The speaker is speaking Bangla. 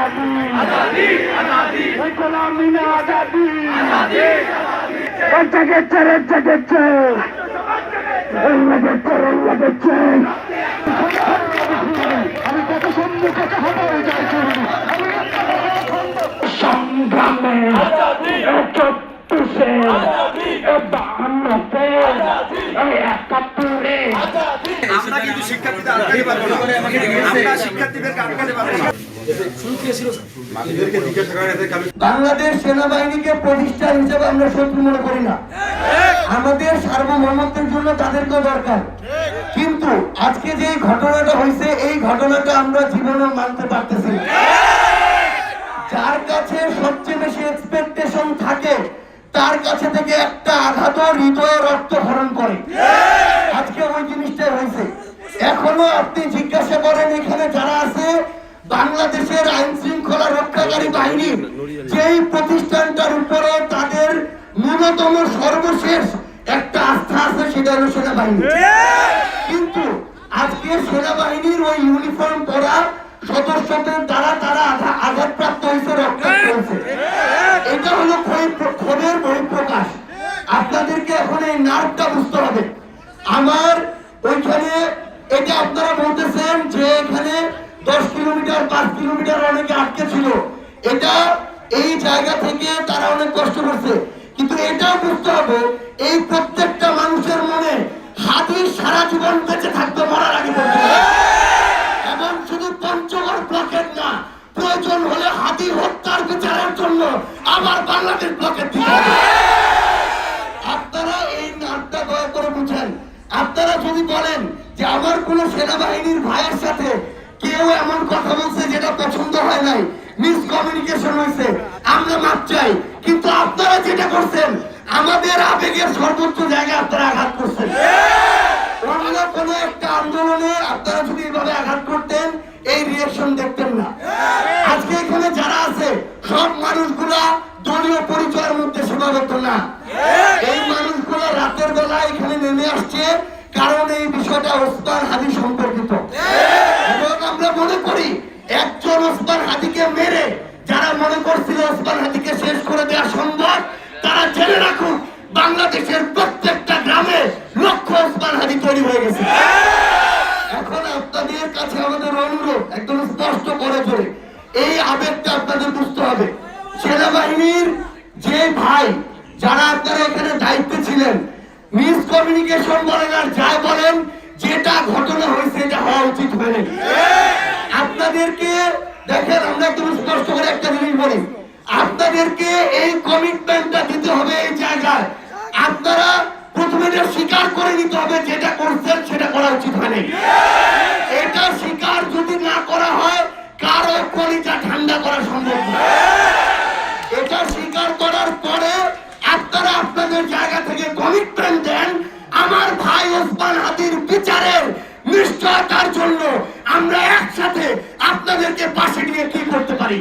आजादी आजादी गुलामी ना आजादी आजादी बच्चे আমি কত সম্মুখে হারাই যাই সংগ্রামে চব্বিশে বাহান্নতে একাত্তরে আমরা কিন্তু শিক্ষার্থীদের আটকাতে পারবো না। আমরা শিক্ষার্থীদেরকে আটকাতে পারবো না। বাংলাদেশ সেনাবাহিনীকে প্রতিষ্ঠান হিসেবে আমরা শত্রু মনে করি না। আমাদের সার্বভৌমত্বের জন্য তাদেরকেও দরকার, কিন্তু আজকে যে ঘটনাটা হয়েছে এই ঘটনাটা আমরা জীবনে মানতে পারতেছি না। যার কাছে সবচেয়ে বেশি এক্সপেকটেশন থাকে তার কাছে থেকে একটা আঘাত হৃদয়ে রক্ত হরণ করে। আজকে ওই জিনিসটাই হয়েছে। এখনো আপনি জিজ্ঞাসা করেন এখানে যারা আছে বাংলাদেশের আইন শৃঙ্খলা রক্ষাকারী বাহিনী, যেই প্রতিষ্ঠানটার উপরে তাদের ন্যূনতম সর্বশেষ একটা আস্থা আছে সেটা হলো সেনাবাহিনী। কিন্তু আজকে সেনাবাহিনীর ওই ইউনিফর্ম পরা সদস্যদের দ্বারা তারা আঘাতপ্রাপ্ত হয়েছে, রক্ষাপ্ত হয়েছে। এটা হলো ক্ষোভের বহিঃপ্রকাশ। আপনাদেরকে এখন এই নার্ভটা বুঝতে হবে। আমার ওইখানে এটা আপনারা বলতেছেন যে এখানে 10 কিলোমিটার 5 কিলোমিটার অনেকে আটকে ছিল, এটা এই জায়গা থেকে তারা অনেক কষ্ট করছে, কিন্তু এটাও বুঝতে হবে এই প্রত্যেকটা মানুষের মনে হাদি সারা জীবন বেঁচে থাকবে মরার আগে পর্যন্ত। এবং শুধু পঞ্চগড় ব্লকের না, প্রয়োজন হলে হাদি হত্যার বিচারের জন্য আবার বাংলাদেশ ব্লকের দিকে আপনারা এই নামটা দয়া করে বুঝেন। আপনারা যদি বলেন যে আমার কোন সেনাবাহিনীর ভাইয়ের সাথে কেউ এমন কথা বলছে যেটা পছন্দ হয় নাই, মিসকমিউনিকেশন হয়েছে, আমরা মাপ চাই, কিন্তু আপনারা যেটা করছেন আমাদের আবেগের সর্বোচ্চ জায়গায় আপনারা আঘাত করছেন। অন্য কোনো একটা আন্দোলনে আপনারা যদি এইভাবে আঘাত করতেন এই রিঅ্যাকশন দেখতেন না। আজকে এখানে যারা আছে সব মানুষগুলা দলীয় পরিচয়ের মধ্যে সীমাবদ্ধ না। এই মানুষগুলো রাতের বেলা এখানে নেমে আসছে কারণ এই বিষয়টা ওসমান হাদি সম্পর্কিত। এবং আমরা মনে করি একজন ওসমান হাদিকে মেরে যারা মনে করছিল ওসমান হাদিকে শেষ করে দেওয়া সম্ভব, তারা জেনে রাখুন বাংলাদেশের প্রত্যেকটা গ্রামে লক্ষ ওসমান হাদি তৈরি হয়ে গেছে। এখন আপনাদের কাছে আমাদের অনুরোধ একদম স্পষ্ট করে ধরে এই আবেগটা আপনাদের বুঝতে হবে। সেনাবাহিনীর যে ভাই যারা আপনারা এখানে দায়িত্বে ছিলেন, মিসকমিউনিকেশন বলেন আর যাই বলেন, যেটা ঘটনা হয়েছে এটা হওয়া উচিত হয়নি। আপনাদেরকে দেখেন, আমরা একদম স্পষ্ট করে একটা জিনিস বলি, আপনাদেরকে এই কমিটমেন্টটা দিতে হবে এই জায়গায়। আপনারা প্রথমে এটা স্বীকার করে নিতে হবে যেটা করছেন সেটা করা উচিত হয়নি। এটা স্বীকার যদি না করা হয় কারো কলিজা ঠান্ডা করা সম্ভব না। এটা স্বীকার করার পরে আপনারা আপনাদের জায়গা থেকে কমিটমেন্ট দেন আমার ভাই ওসমান হাদির বিচারের নিশ্চয়তার জন্য আমরা একসাথে আপনাদেরকে পাশে নিয়ে কি করতে পারি।